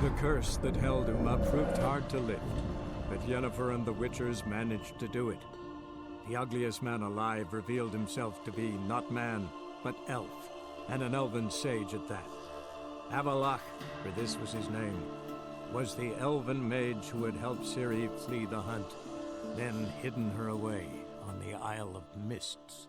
The curse that held Uma proved hard to lift, but Yennefer and the Witchers managed to do it. The ugliest man alive revealed himself to be not man, but elf, and an elven sage at that. Avalach, for this was his name, was the elven mage who had helped Ciri flee the hunt, then hidden her away on the Isle of Mists.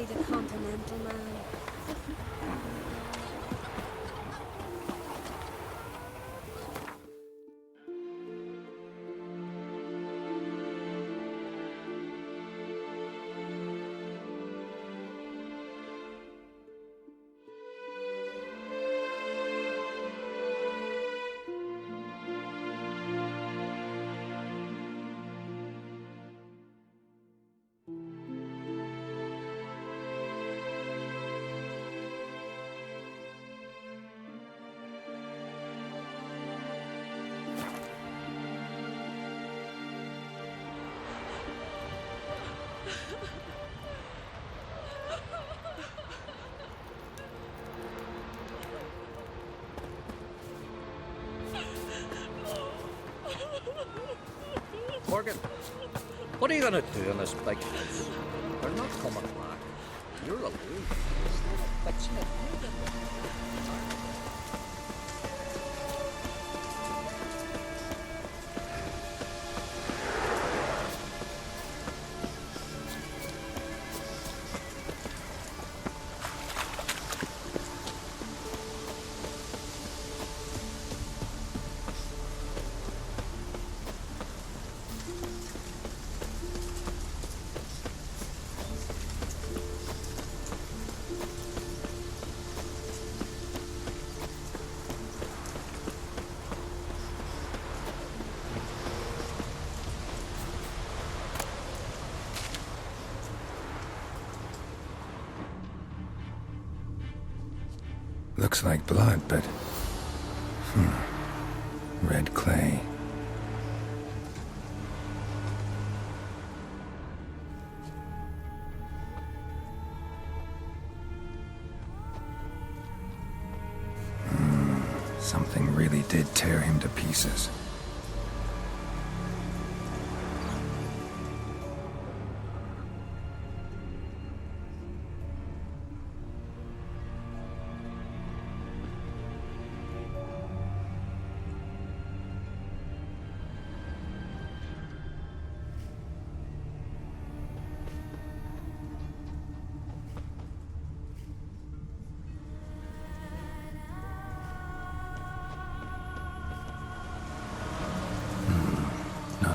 A continental man. Morgan, what are you going to do in this big house? They're not coming back. You're alone. Instead of fixing it, you did it. Looks like blood, but... red clay. Something really did tear him to pieces.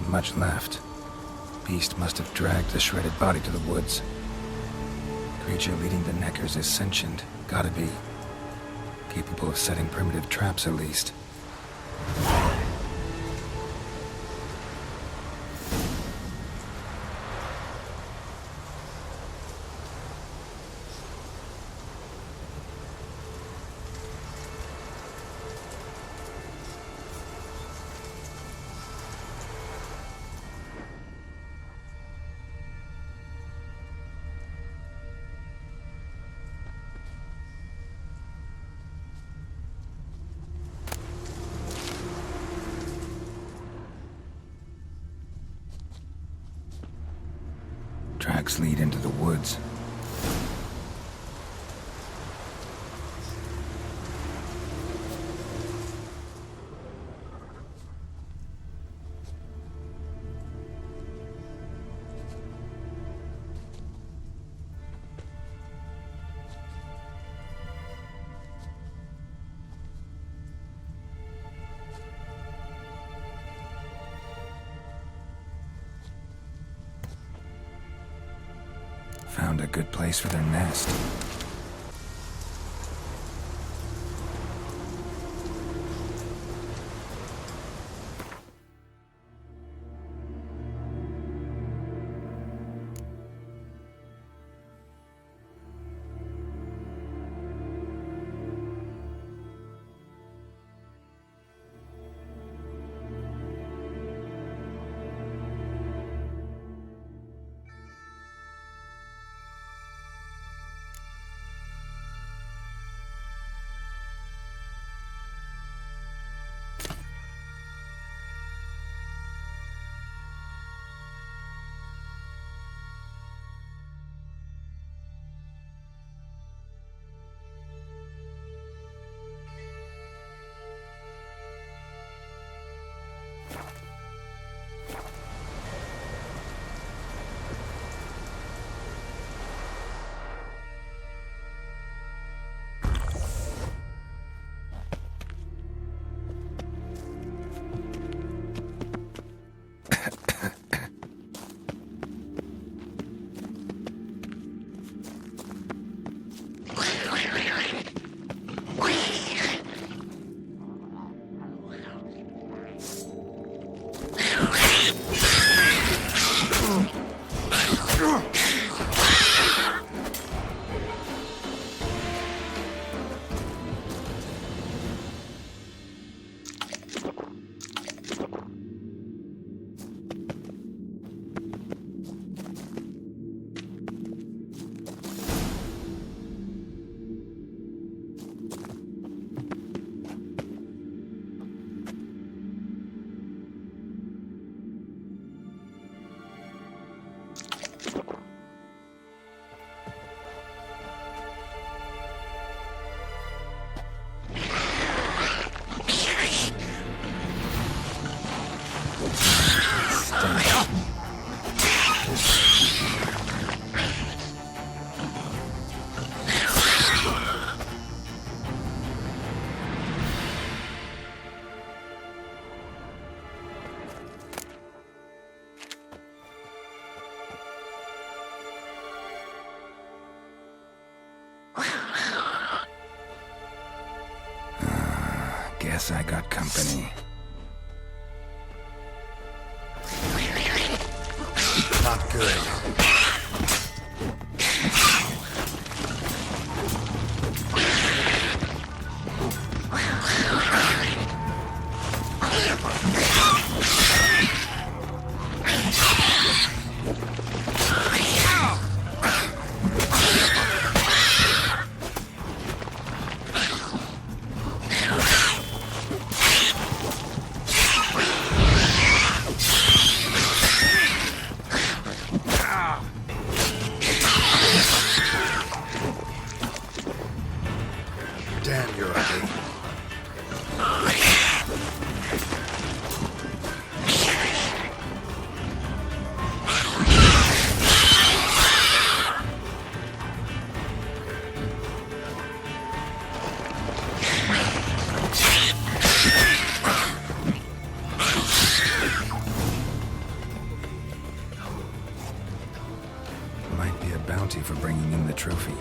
Much left. Beast must have dragged the shredded body to the woods. Creature leading the Neckers is sentient. Gotta be. Capable of setting primitive traps, at least. tracks lead into the woods. Found a good place for their nest. Guess I got company. Not good. Damn, you're ugly. Might be a bounty for bringing in the trophy.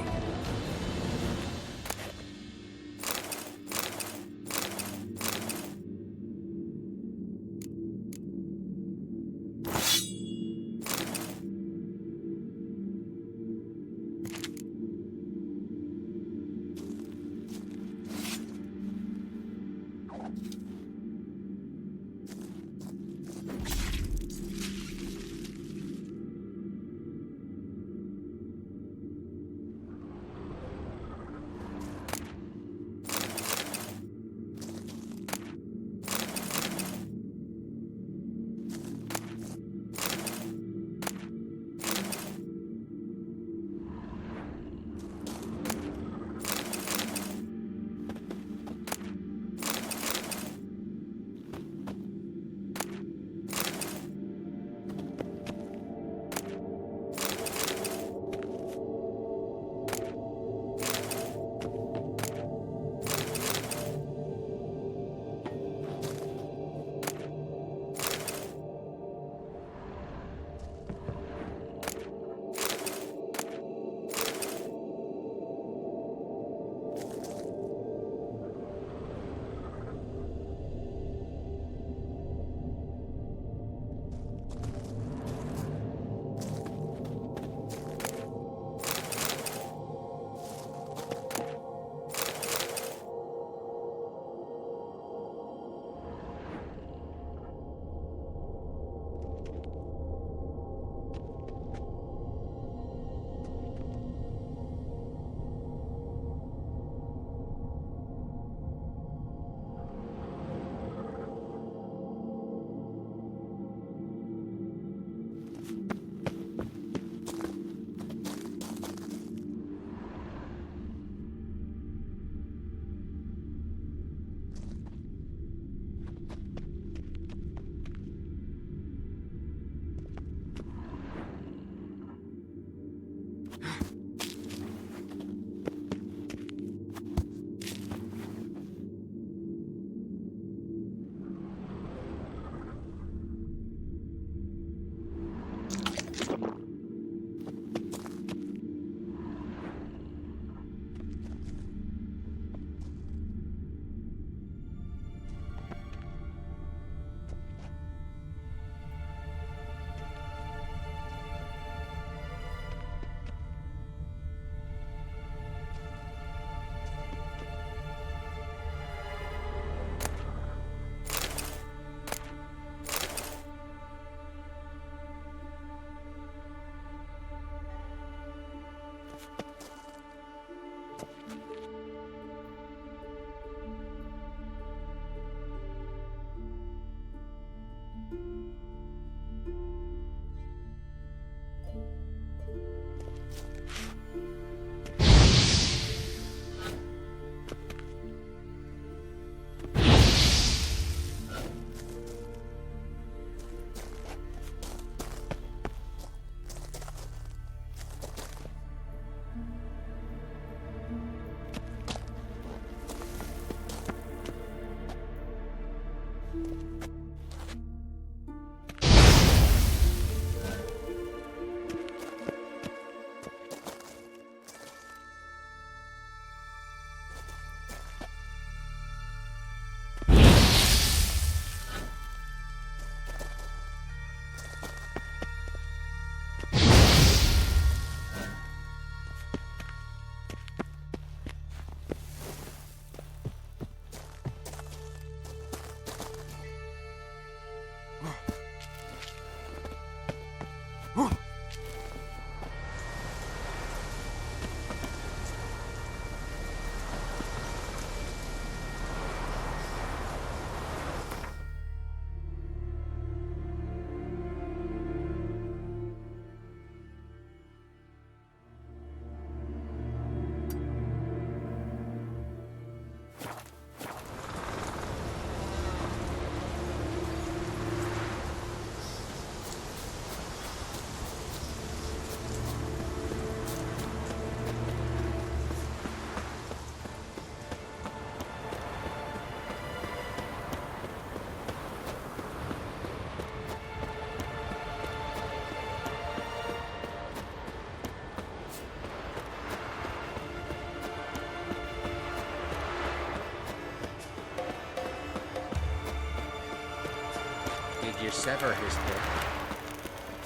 Did you sever his head?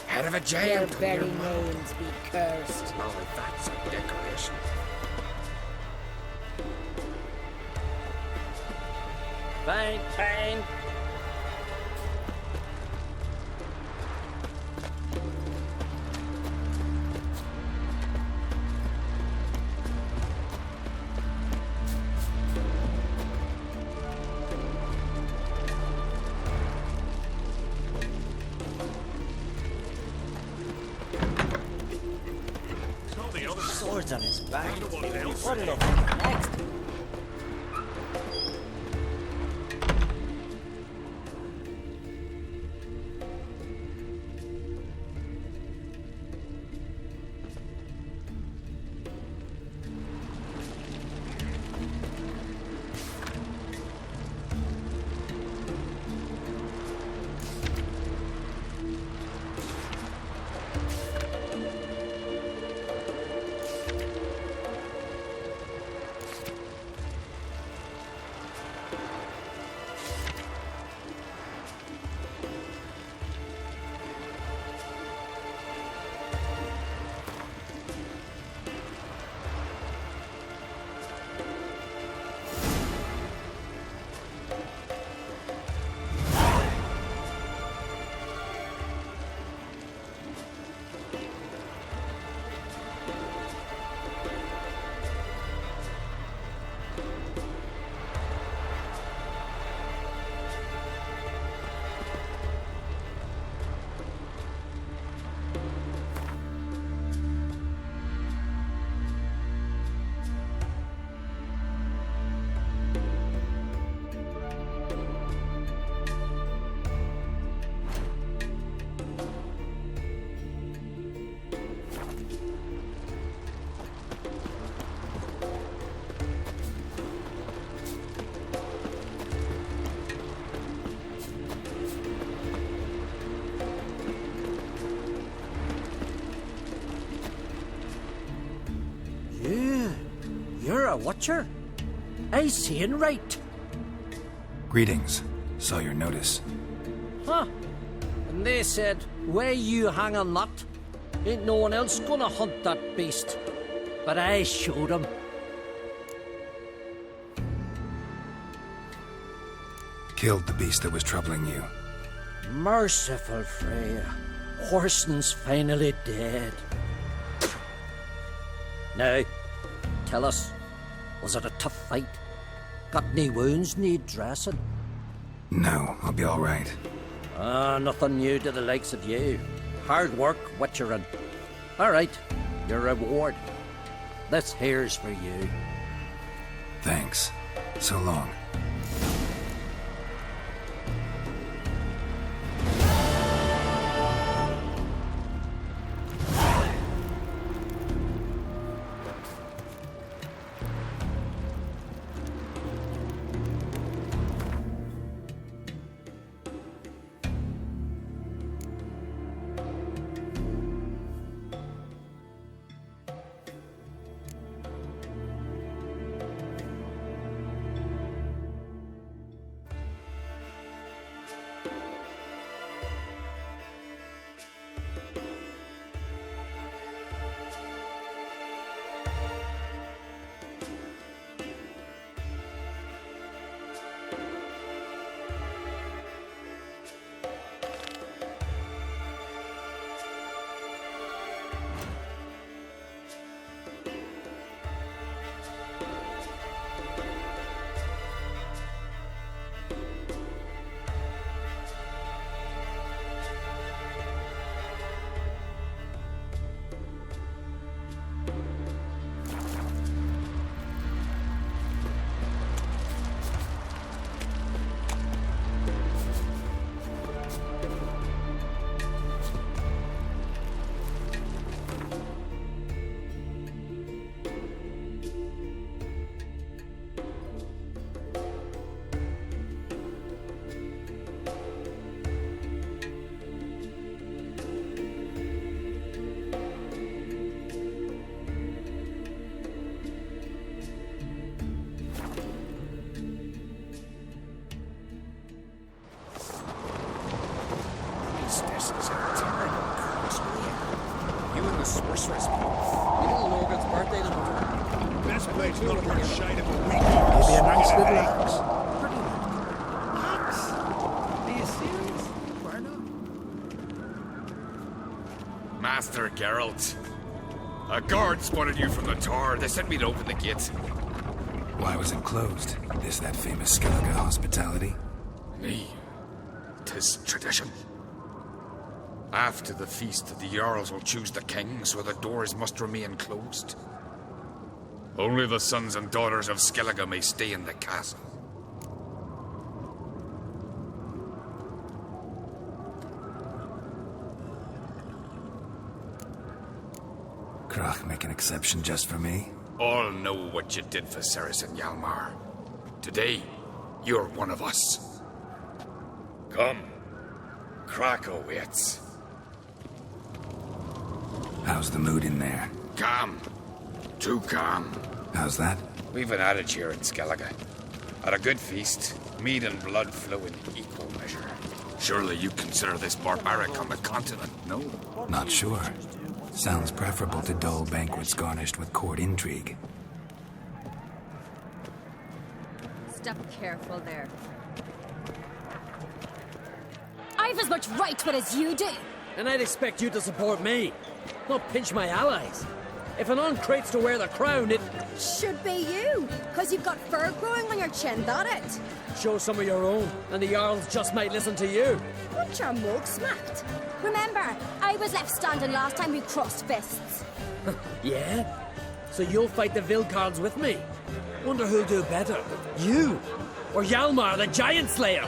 Head of a Their giant. very names be cursed. Oh, that's a decoration. Fine, fine. Swords on his back. What'll it happen next? You're a watcher? I seeing right. Greetings. Saw your notice. Huh. And they said, where you hang on that, ain't no one else gonna hunt that beast. But I showed 'em. Killed the beast that was troubling you. Merciful Freya. Horson's finally dead. Now, tell us, was it a tough fight? Got any wounds need dressing? No, I'll be all right. Nothing new to the likes of you. Hard work, witcherin'. All right, your reward. This here's for you. Thanks. So long. This is a terrible curse, you and the sorceress both. Little Logan's birthday tomorrow. This place look worth shite of a week. Maybe a nice little axe. Axe? Are you serious? Master Geralt. A guard spotted you from the tower. They sent me to open the gate. Why was it closed? Is that famous Skellige hospitality? Me. 'Tis tradition. After the feast, the Jarls will choose the king, so the doors must remain closed. Only the sons and daughters of Skellige may stay in the castle. Crach make an exception just for me? All know what you did for Cerys and Hjalmar. Today, you're one of us. Come. Crach awaits. How's the mood in there? Calm. Too calm. How's that? We've an adage here in Skellige. At a good feast, mead and blood flow in equal measure. Surely you consider this barbaric on the continent, no? Not sure. Sounds preferable to dull banquets garnished with court intrigue. Step careful there. I've as much right to it as you do. And I'd expect you to support me, not pinch my allies. If an uncrate's to wear the crown, it Should be you, because you've got fur growing on your chin, that it? shows some of your own, and the Jarls just might listen to you. Want your mug smacked? Remember, I was left standing last time we crossed fists. Yeah? So you'll fight the Vilcards with me? Wonder who'll do better, you or Hjalmar, the Giant Slayer?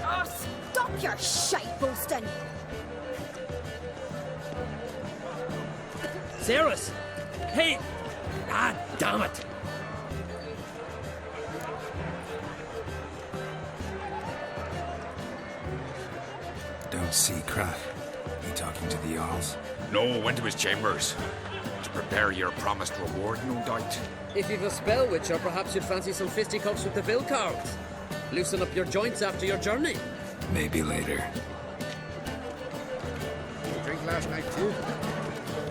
Oh, stop your shite boasting. Cerys! Hey! Ah, damn it! Don't see Crach. He talking to the Jarls? No, went to his chambers. To prepare your promised reward, no doubt. If you've a spell witcher, perhaps you'd fancy some fisticuffs with the Vilcards. Loosen up your joints after your journey. Maybe later. Drink last night, too?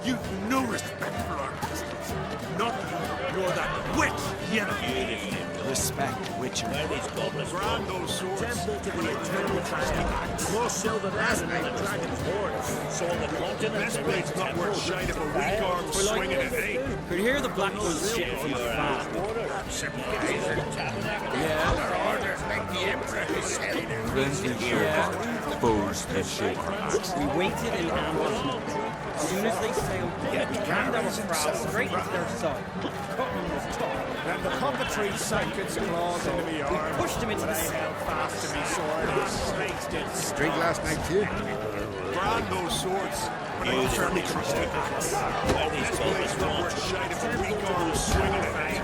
You've no respect for our cousins. Not you, nor that witch, Yennefer. Respect, Witcher. Brand those swords. Temple to the eternal dragon. More silver than the dragon's horns. So the continent. This blade's not worth shite of a weak arm swinging it, eh? Could hear the black ones shit from afar. Other orders make the Emperor himself. Plenty sure. Foes that shake. We waited in ambush. As soon as they sailed, we rammed our prows straight into their side. Cotton was tough. And the puppetry sank its claws into me arm. Pushed him into the I sea. held fast to me sword and sliced it. Drink last night, too? Brand those swords. But I firmly trust it. This blade's not worth shite of a weak arm swinging it, eh?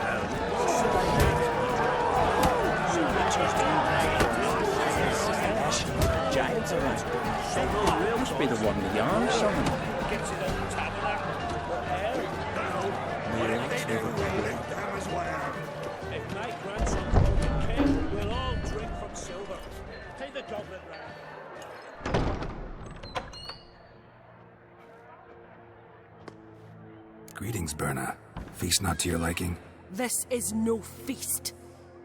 Giants are on. Must be the one with the arms summoned. If my grandson's broken king, we'll all drink from silver. Take the goblet round. Greetings, Berna. Feast not to your liking? This is no feast.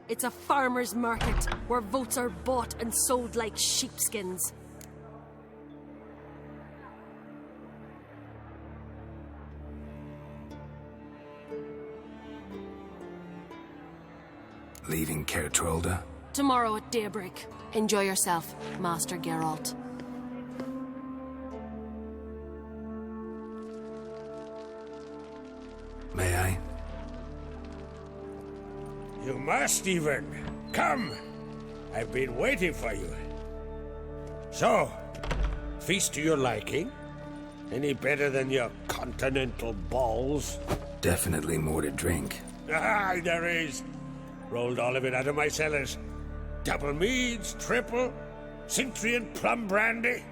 It's a farmer's market where votes are bought and sold like sheepskins. Leaving Caer Trolda? Tomorrow at daybreak. Enjoy yourself, Master Geralt. May I? You must even. Come. I've been waiting for you. So, feast to your liking? Any better than your continental balls? Definitely more to drink. Ah, there is. Rolled all of it out of my cellars. Double meads, triple, Cintrian plum brandy,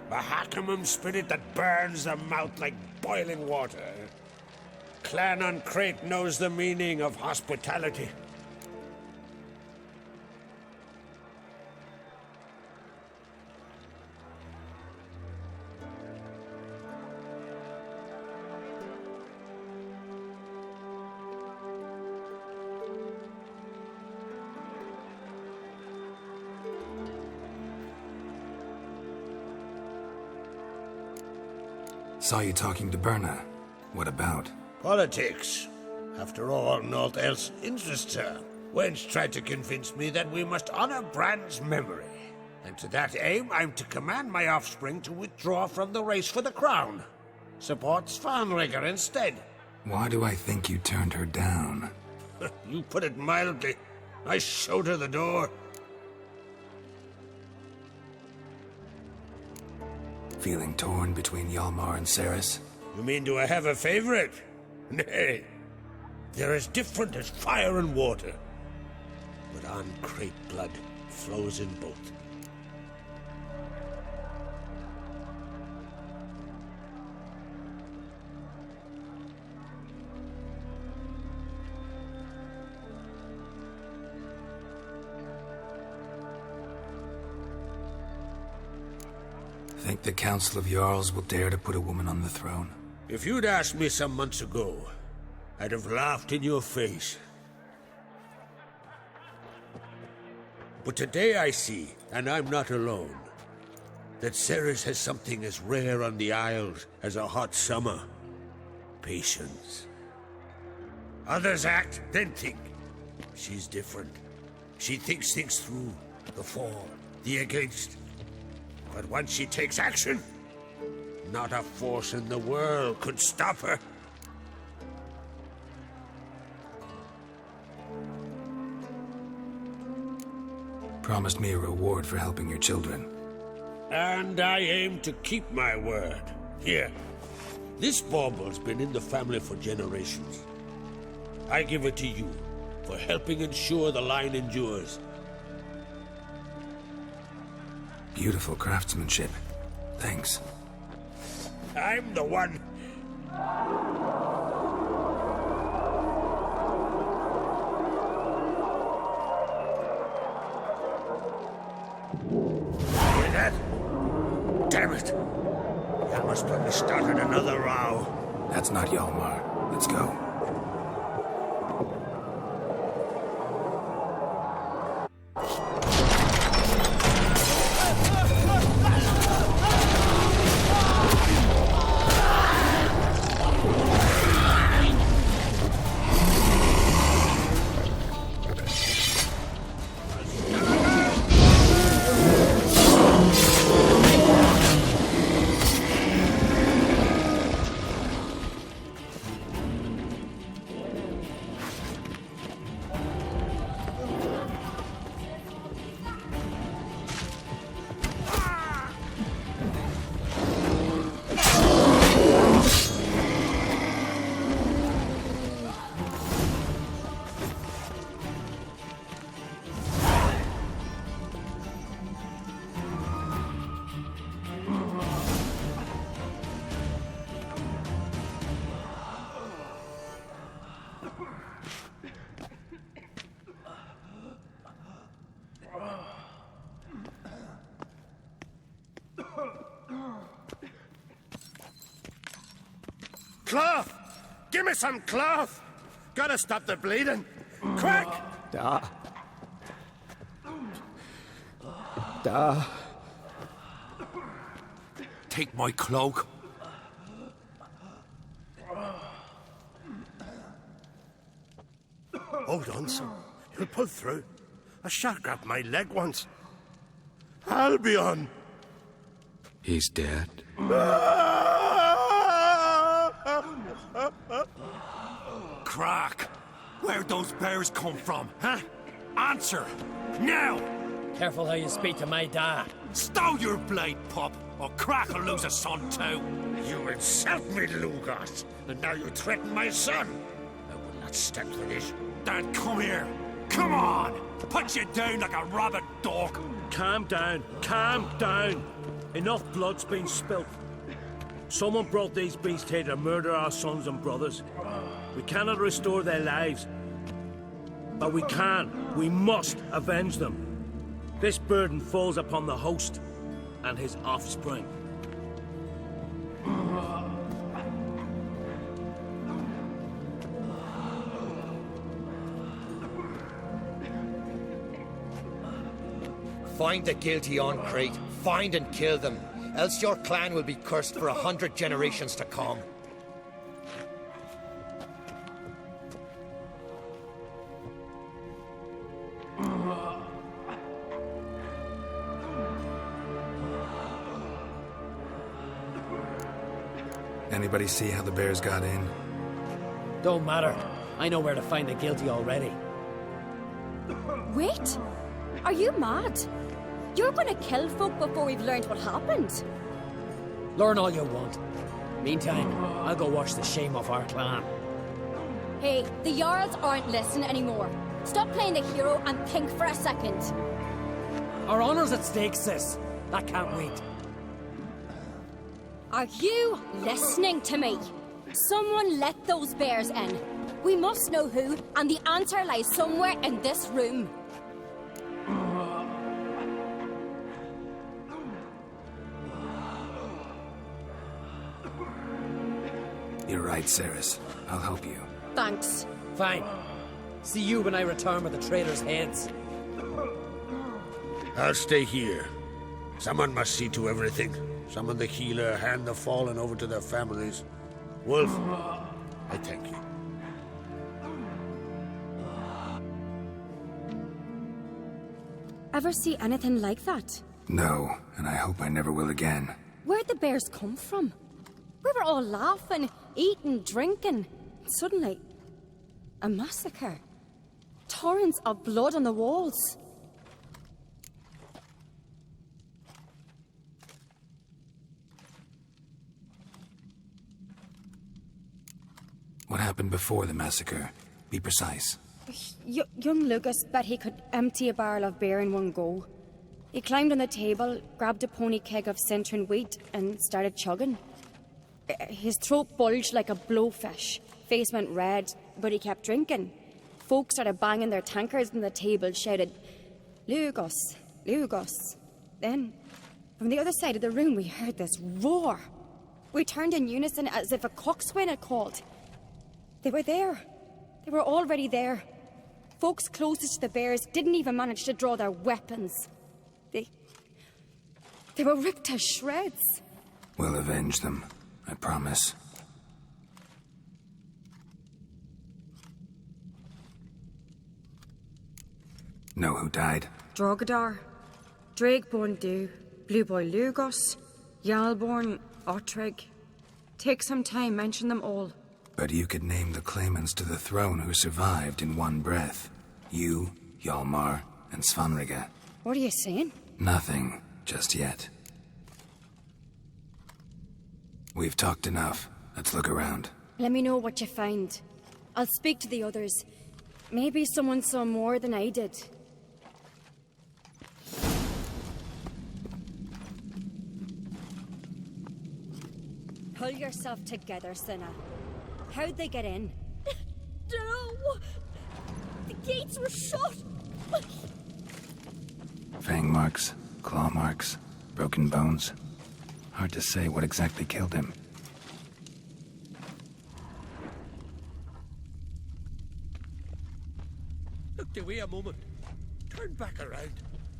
Mahakimum spirit that burns the mouth like boiling water. Clan on Crate knows the meaning of hospitality. Saw you talking to Berna. What about? Politics. After all, naught else interests her. Wench tried to convince me that we must honor Bran's memory. And to that aim, I'm to command my offspring to withdraw from the race for the crown. Support Svanrigger instead. Why do I think you turned her down? You put it mildly. I showed her the door. Feeling torn between Hjalmar and Cerys? You mean, do I have a favorite? Nay. They're as different as fire and water. But on Crate blood flows in both. Think the Council of Jarls will dare to put a woman on the throne? If you'd asked me some months ago, I'd have laughed in your face. But today I see, and I'm not alone, that Cerys has something as rare on the Isles as a hot summer. Patience. Others act, then think. She's different. She thinks things through. The for, the against. But once she takes action, not a force in the world could stop her. Promised me a reward for helping your children. And I aim to keep my word. Here, this bauble's been in the family for generations. I give it to you for helping ensure the line endures. Beautiful craftsmanship. Thanks. I'm the one. Hear that? Damn it! Hjalmar's probably started another row. That's not Hjalmar. Let's go. Cloth! Give me some cloth! Gotta stop the bleeding! Quick! Take my cloak. Hold on, son. He'll pull through. A shark grabbed my leg once. Albion! He's dead. Crach! Where'd those bears come from, huh? Answer! Now! Careful how you speak to my dad. Stow your blade, pup, or Crach will lose a son too. You insult me, Lugos, and now you threaten my son. I will not stand for this. Dan, come here. Come on! Put you down like a rabid dog. Calm down. Calm down. Enough blood's been spilt. Someone brought these beasts here to murder our sons and brothers. We cannot restore their lives. But we must avenge them. This burden falls upon the host and his offspring. Find the guilty on Crate. Find and kill them. else your clan will be cursed for 100 generations to come. Anybody see how the bears got in? Don't matter. I know where to find the guilty already. Wait! Are you mad? You're gonna kill folk before we've learned what happened. Learn all you want. Meantime, I'll go wash the shame off our clan. Hey, the Jarls aren't listening anymore. Stop playing the hero and think for a second. Our honor's at stake, sis. That can't wait. Are you listening to me? Someone let those bears in. We must know who, and the answer lies somewhere in this room. You're right, Cerys. I'll help you. Thanks. Fine. See you when I return with the traitors' heads. I'll stay here. Someone must see to everything. Summon the healer, hand the fallen over to their families. Wolf, I thank you. Ever see anything like that? No, and I hope I never will again. Where'd the bears come from? We were all laughing, eating, drinking. Suddenly, a massacre. Torrents of blood on the walls. What happened before the massacre? Be precise. Young Lucas bet he could empty a barrel of beer in one go. He climbed on the table, grabbed a pony keg of Centron wheat, and started chugging. His throat bulged like a blowfish. Face went red, but he kept drinking. Folks started banging their tankards on the table, shouted, "Lugos, Lugos." Then, from the other side of the room, we heard this roar. We turned in unison as if a coxswain had called. They were there. They were already there. Folks closest to the bears didn't even manage to draw their weapons. They were ripped to shreds. We'll avenge them, I promise. Know who died? Drogadar, Drakeborn Du, Blue Boy Lugos, Yalborn, Ottrig. Take some time, mention them all. But you could name the claimants to the throne who survived in one breath. You, Hjalmar, and Svanrige. What are you saying? Nothing, just yet. We've talked enough. Let's look around. Let me know what you find. I'll speak to the others. Maybe someone saw more than I did. Pull yourself together, Cinna. How'd they get in? Dunno. The gates were shut. Fang marks, claw marks, broken bones. Hard to say what exactly killed him. Look the way a moment. Turn back around.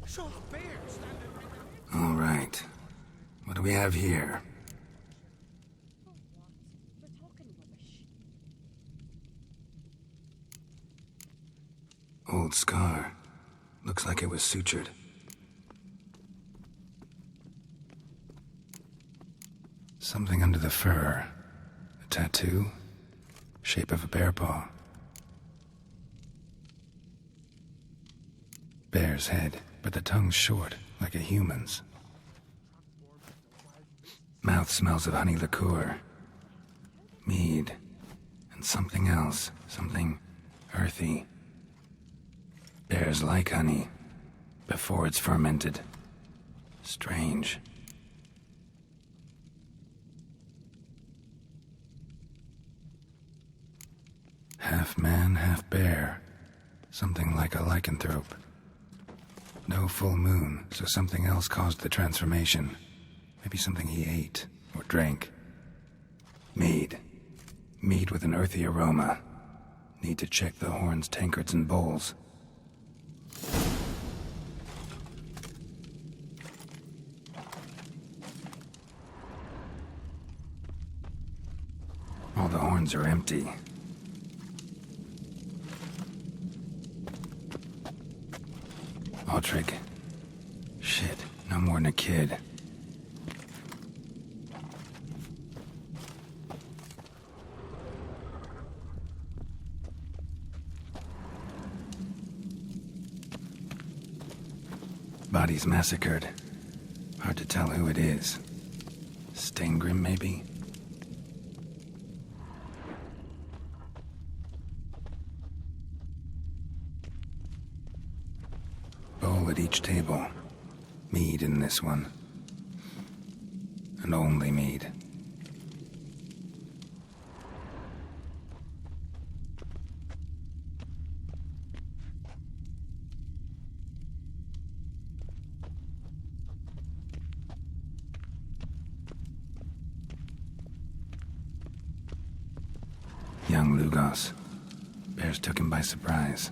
Saw a bear standing right. All right. What do we have here? Old scar. Looks like it was sutured. Something under the fur. A tattoo. Shape of a bear paw. Bear's head, but the tongue's short, like a human's. Mouth smells of honey liqueur. Mead. And something else. Something earthy. Bears like honey, before it's fermented. Strange. Half man, half bear. Something like a lycanthrope. No full moon, so something else caused the transformation. Maybe something he ate, or drank. Mead. Mead with an earthy aroma. Need to check the horns, tankards, and bowls. ones are empty. Autrig. Shit, no more than a kid. Bodies massacred. Hard to tell who it is. Stengrim, maybe? Bowl at each table. Mead in this one. And only mead. Young Lugos. Bears took him by surprise.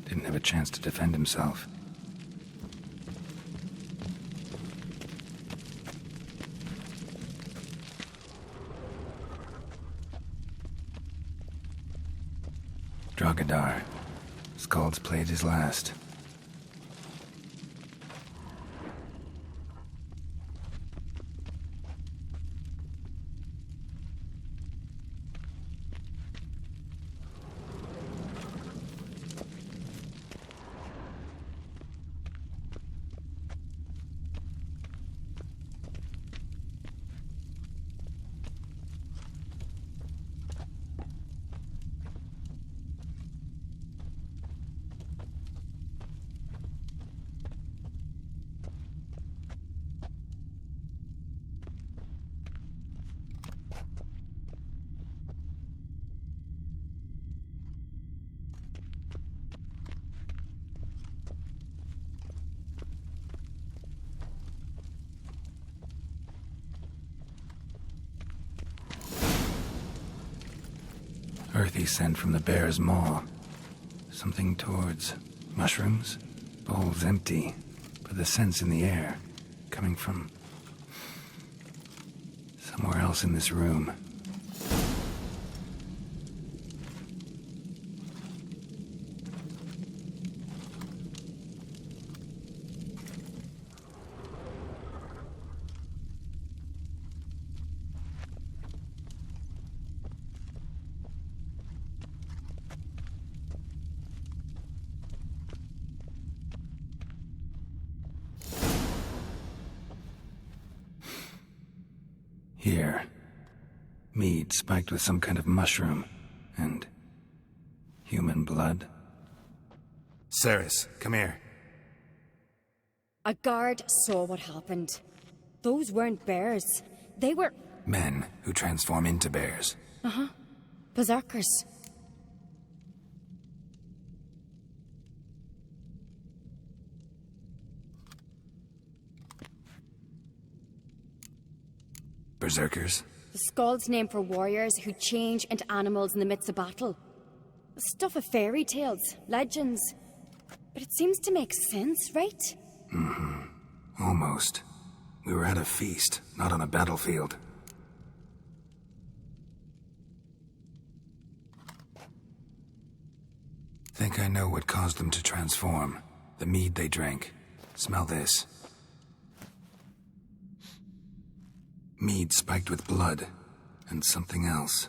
Didn't have a chance to defend himself. Drogadar. Skald's played his last. Earthy scent from the bear's maw. Something towards mushrooms? Bowl's empty, but the scent's in the air. Coming from somewhere else in this room. Here. Mead spiked with some kind of mushroom. And human blood. Cerys, come here. A guard saw what happened. Those weren't bears. They were... Men who transform into bears. Uh-huh. Berserkers. Berserkers? The Skald's name for warriors who change into animals in the midst of battle. The stuff of fairy tales, legends. But it seems to make sense, right? Mm-hmm. Almost. We were at a feast, not on a battlefield. Think I know what caused them to transform. The mead they drank. Smell this. Mead spiked with blood. And something else.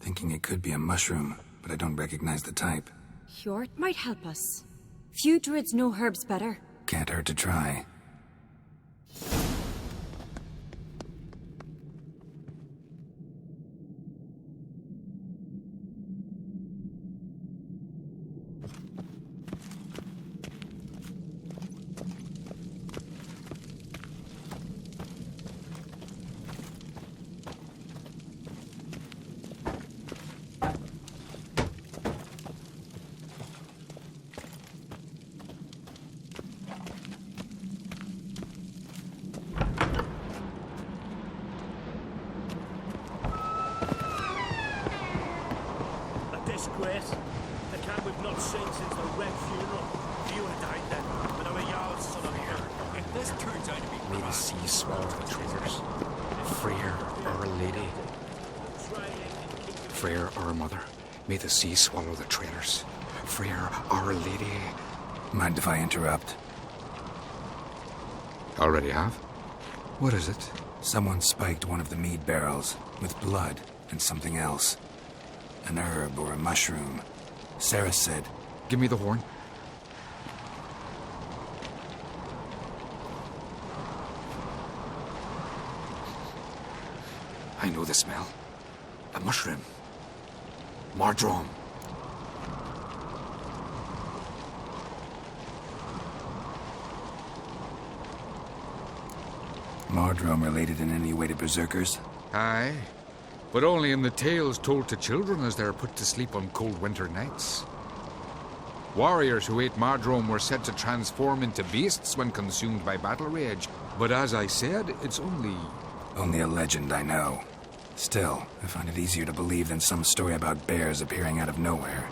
Thinking it could be a mushroom, but I don't recognize the type. Hjort might help us. Few druids know herbs better. Can't hurt to try. Disgrace. The camp we've not seen since the Red Funeral. You and I then, but I'm a Jarl's son of here. If this turns out to be... May the sea swallow the traitors. Freer, Our Lady. Freyr, our mother, may the sea swallow the traitors. Freyr, our lady. Mind if I interrupt? Already have? What is it? Someone spiked one of the mead barrels with blood and something else. An herb or a mushroom. Cerys said... Give me the horn. I know the smell. A mushroom. Mardrome. Mardrome related in any way to berserkers? Aye, but only in the tales told to children as they're put to sleep on cold winter nights. Warriors who ate Mardrome were said to transform into beasts when consumed by battle rage, but as I said, it's only... Only a legend, I know. Still, I find it easier to believe than some story about bears appearing out of nowhere.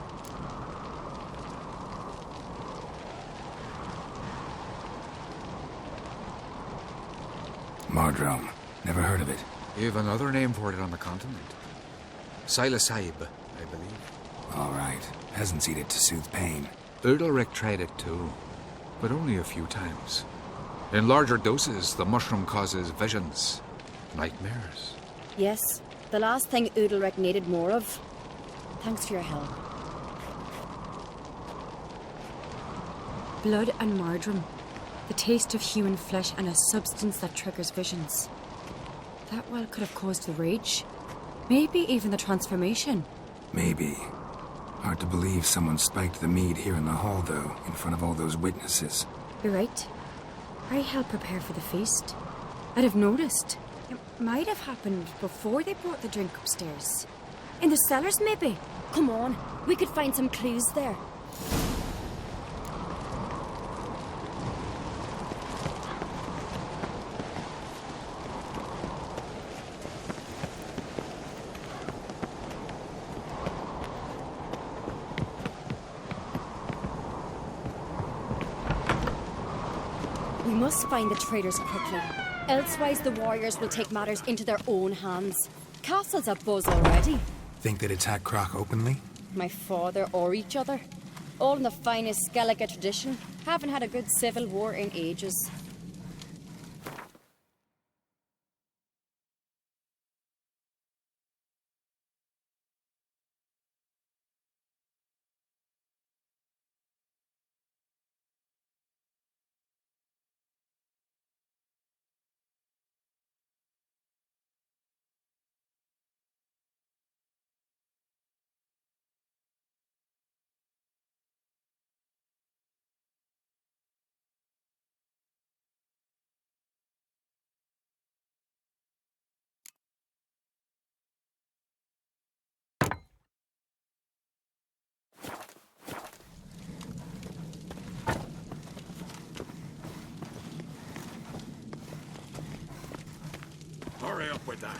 Mardrome. Never heard of it. You have another name for it on the continent. Psilocybe, I believe. All right. Peasants eat it to soothe pain. Udalric tried it too, but only a few times. In larger doses, the mushroom causes visions, nightmares. Yes, the last thing Udalric needed more of. Thanks for your help. Blood and Mardrome. The taste of human flesh and a substance that triggers visions. That well could have caused the rage. Maybe even the transformation. Maybe. Hard to believe someone spiked the mead here in the hall, though, in front of all those witnesses. You're right. I helped prepare for the feast. I'd have noticed. It might have happened before they brought the drink upstairs. In the cellars, maybe? Come on, we could find some clues there. We must find the traitors quickly. Elsewise, the warriors will take matters into their own hands. Castle's a buzz already. Think they'd attack Crach openly? My father or each other. All in the finest Skellige tradition. Haven't had a good civil war in ages. Hurry up with that.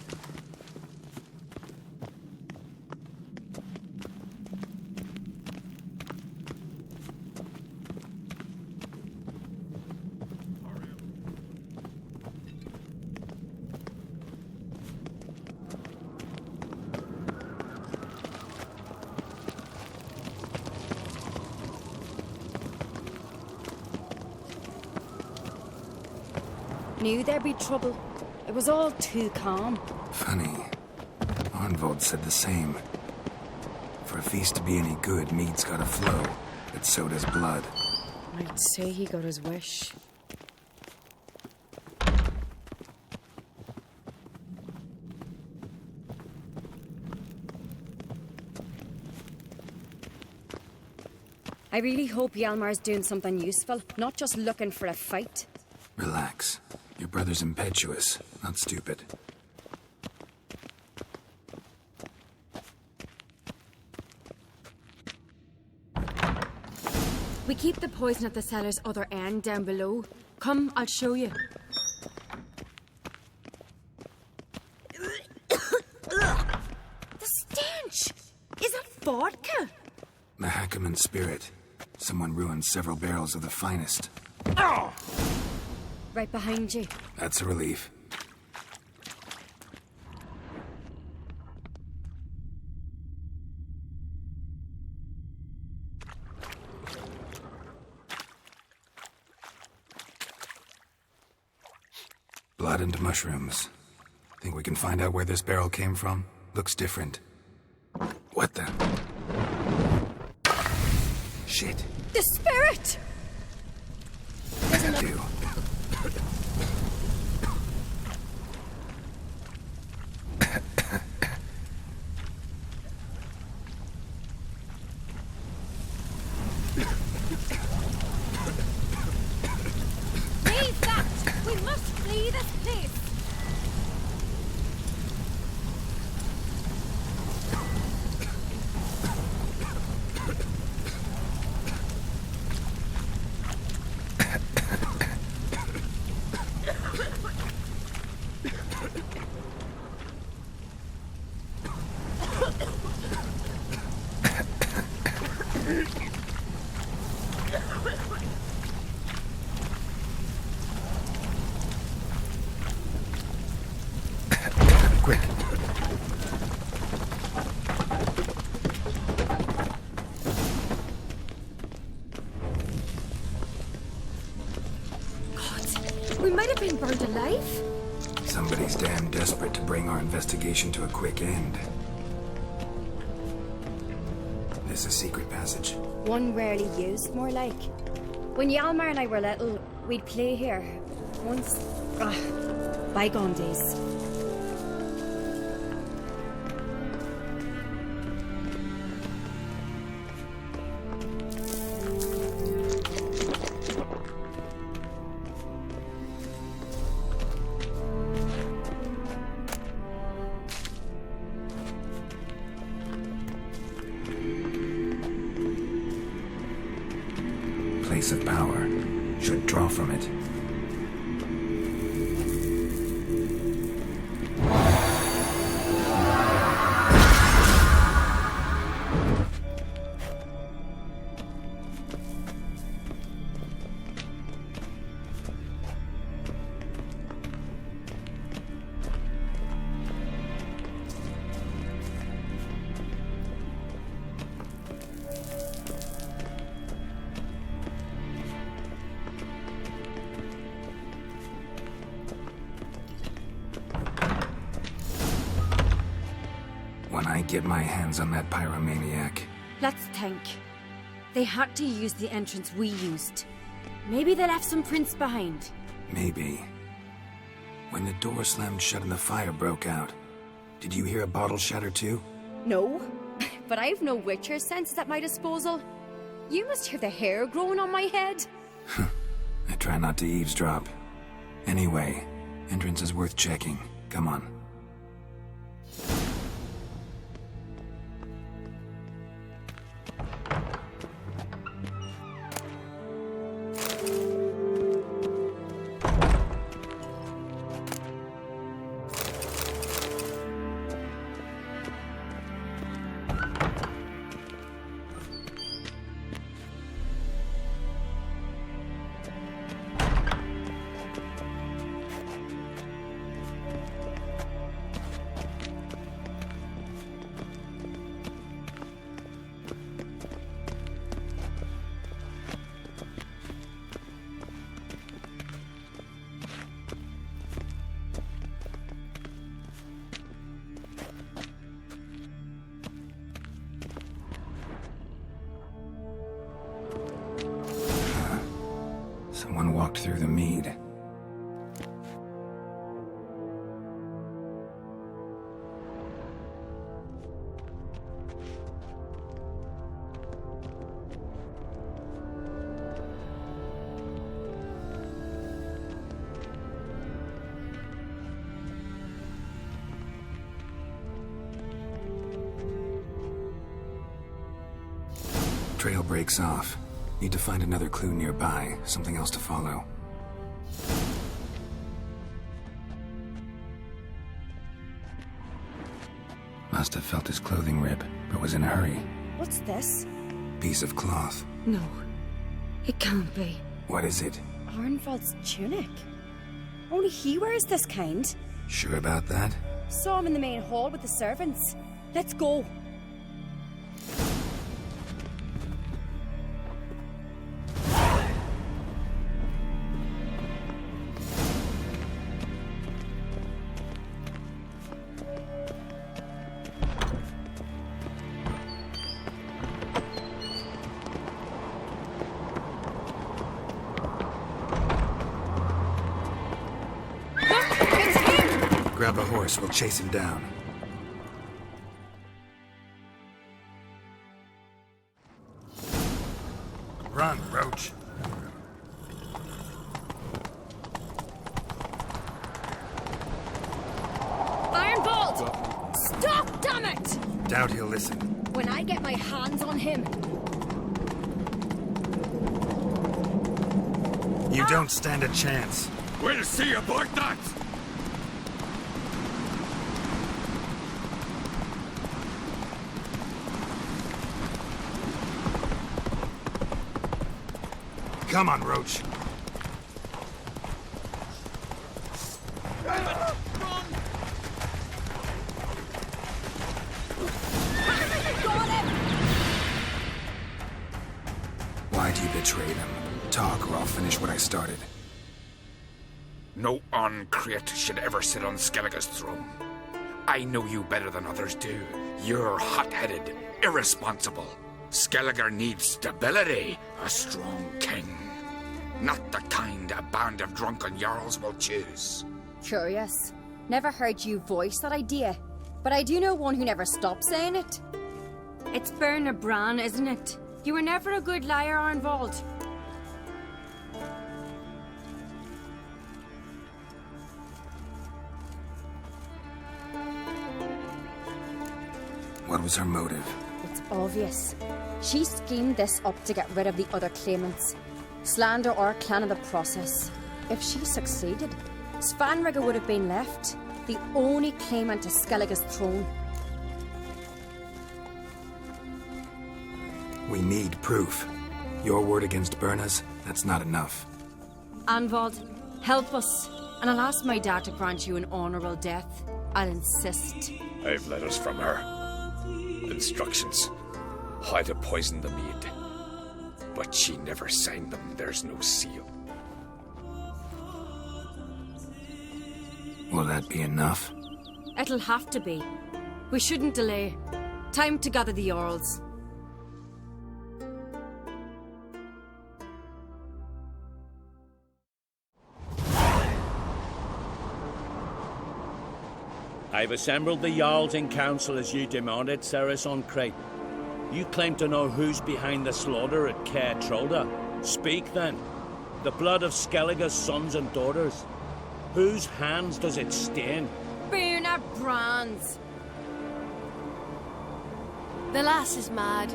Knew there'd be trouble. It was all too calm. Funny. Arnvold said the same. For a feast to be any good, mead's gotta flow, but so does blood. I'd say he got his wish. I really hope Hjalmar's doing something useful, not just looking for a fight. Relax. Your brother's impetuous, not stupid. We keep the poison at the cellar's other end down below. Come, I'll show you. The stench! Is that vodka? The Hackerman spirit. Someone ruined several barrels of the finest. Oh! Right behind you. That's a relief. Blood and mushrooms. Think we can find out where this barrel came from? Looks different. What the? Shit. The spirit! That'll do. Leave that! We must flee this place! Quick. God, we might have been burned alive. Somebody's damn desperate to bring our investigation to a quick end. This a secret passage? One rarely used, more like. When Hjalmar and I were little, we'd play here. Once. Bygone days. Place of power. Should draw from it. When I get my hands on that pyromaniac. Let's think. They had to use the entrance we used. Maybe they left some prints behind. Maybe. When the door slammed shut and the fire broke out, did you hear a bottle shatter too? No, but I've no witcher senses at my disposal. You must hear the hair growing on my head. I try not to eavesdrop. Anyway, entrance is worth checking. Come on. Someone walked through the mead. Trail breaks off. Need to find another clue nearby, something else to follow. Must have felt his clothing rip, but was in a hurry. What's this? Piece of cloth. No, it can't be. What is it? Arnvald's tunic. Only he wears this kind. Sure about that? Saw him in the main hall with the servants. Let's go. course, we'll chase him down. Run, Roach. Ironbolt! Stop, damn it! Doubt he'll listen. When I get my hands on him... You don't stand a chance. We'll see about that! Come on, Roach. Why do you betray them? Talk, or I'll finish what I started. No on-Crate should ever sit on Skellige's throne. I know you better than others do. You're hot-headed, irresponsible. Skellige needs stability, a strong king. Not the kind a band of drunken jarls will choose. Curious. Never heard you voice that idea. But I do know one who never stops saying it. It's Bernard Bran, isn't it? You were never a good liar, Arnvald. What was her motive? It's obvious. She schemed this up to get rid of the other claimants. Slander our clan in the process. If she succeeded, Svanrige would have been left, the only claimant to Skellige's throne. We need proof. Your word against Berna's, that's not enough. Arnvald, help us, and I'll ask my dad to grant you an honourable death. I'll insist. I've letters from her. Instructions. How to poison the mead. But she never signed them. There's no seal. Will that be enough? It'll have to be. We shouldn't delay. Time to gather the Jarls. I've assembled the Jarls in council as you demanded, Cerys on Crate. You claim to know who's behind the slaughter at Craitékat. Speak then. The blood of Skellige's sons and daughters. Whose hands does it stain? Bernard Bran's. The lass is mad.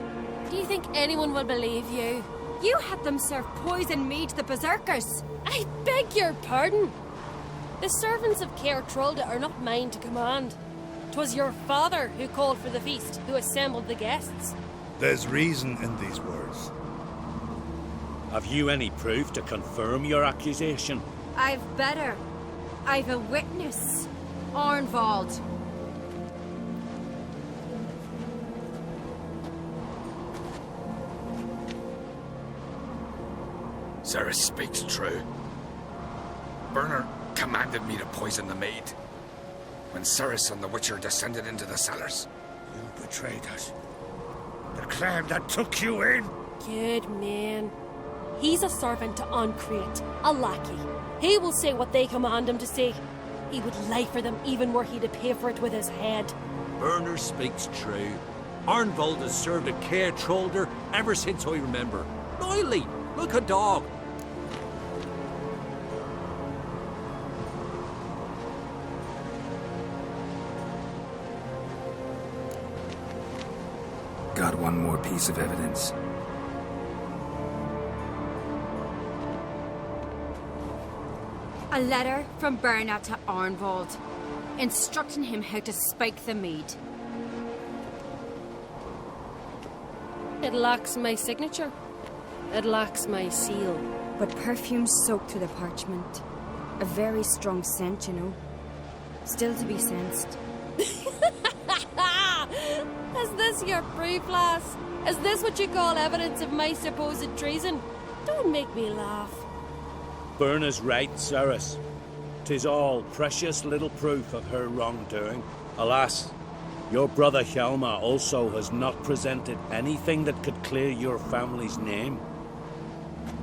Do you think anyone will believe you? You had them serve poison mead to the berserkers. I beg your pardon. The servants of Craitékat are not mine to command. 'Twas your father who called for the feast, who assembled the guests. There's reason in these words. Have you any proof to confirm your accusation? I've better. I've a witness. Arnvald. Cerys speaks true. Bernard commanded me to poison the maid. When Cerys and the Witcher descended into the cellars. You betrayed us. The clan that took you in. Good man. He's a servant to Crate, a lackey. He will say what they command him to say. He would lie for them even were he to pay for it with his head. Bernard speaks true. Arnvald has served at Craitékat ever since I remember. Noily, look a dog. Got one more piece of evidence. A letter from Bernard to Arnvald, instructing him how to spike the mead. It lacks my signature. It lacks my seal. But perfume soaked through the parchment. A very strong scent, you know. Still to be sensed. Is this your proof, lass? Is this what you call evidence of my supposed treason? Don't make me laugh. Bernard's right, Cerys. 'Tis all precious little proof of her wrongdoing. Alas, your brother Hjalmar also has not presented anything that could clear your family's name.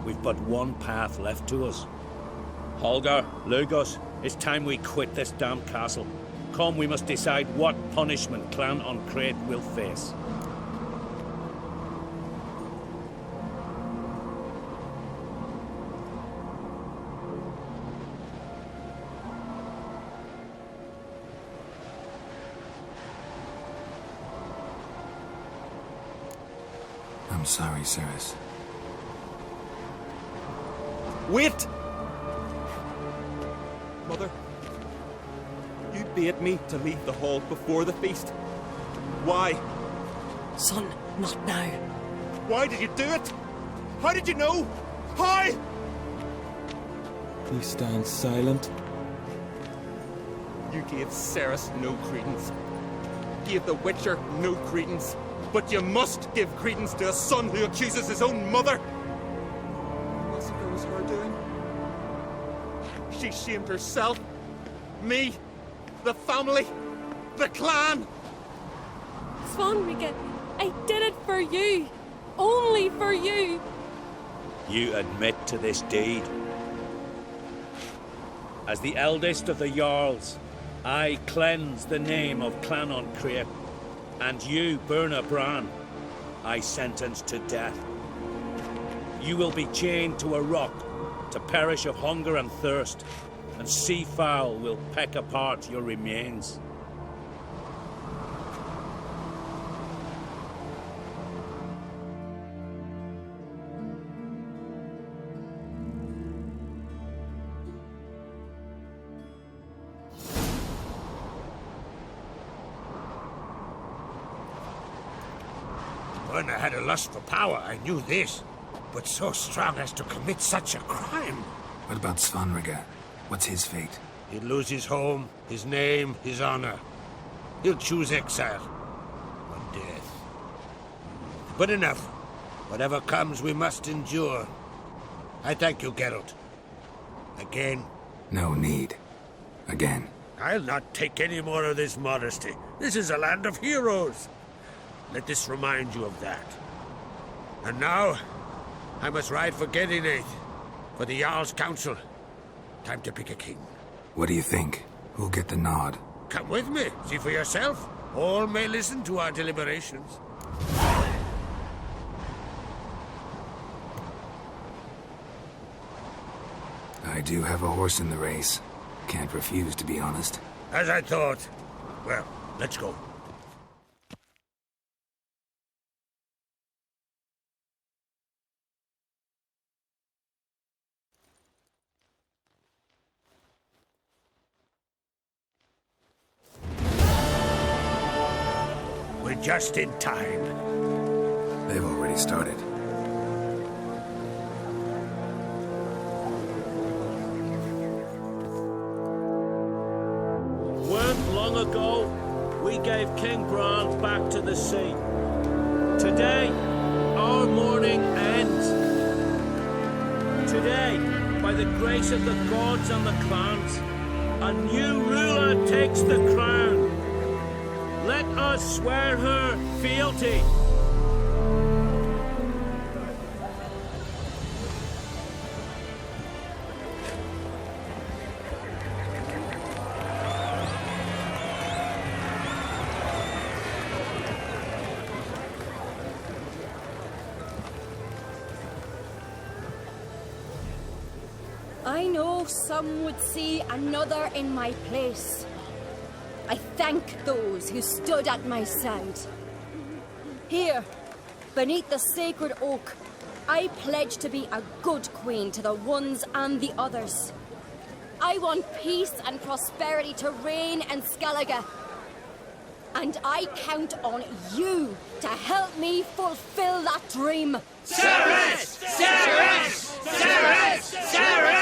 We've but one path left to us. Holger, Lugos, it's time we quit this damned castle. Come, we must decide what punishment Clan on Crate will face. I'm sorry, Cerys. Wait! Mother, you bade me to leave the hall before the feast. Why? Son, not now. Why did you do it? How did you know? How? He stands silent. You gave Cerys no credence. Gave the Witcher no credence. But you must give credence to a son who accuses his own mother. Wasn't it was her doing? She shamed herself, me, the family, the clan. Svanrige, I did it for you. Only for you. You admit to this deed. As the eldest of the Jarls, I cleanse the name of Clan on Crate, and you, Burna Bran, I sentence to death. You will be chained to a rock to perish of hunger and thirst, and sea fowl will peck apart your remains. Burna had a lust for power, I knew this. But so strong as to commit such a crime. What about Svanrige? What's his fate? He'll lose his home, his name, his honor. He'll choose exile. Or death. But enough. Whatever comes, we must endure. I thank you, Geralt. Again. No need. Again. I'll not take any more of this modesty. This is a land of heroes. Let this remind you of that. And now, I must ride for Gedinate, for the Jarl's Council. Time to pick a king. What do you think? Who'll get the nod? Come with me, see for yourself. All may listen to our deliberations. I do have a horse in the race. Can't refuse, to be honest. As I thought. Well, let's go. We're just in time. They've already started. Weren't long ago, we gave King Bran back to the sea. Today, our mourning ends. Today, by the grace of the gods and the clans, a new ruler takes the crown. Let us swear her fealty. I know some would see another in my place. I thank those who stood at my side. Here, beneath the sacred oak, I pledge to be a good queen to the ones and the others. I want peace and prosperity to reign in Skellige. And I count on you to help me fulfill that dream. Cerys! Cerys! Cerys! Cerys!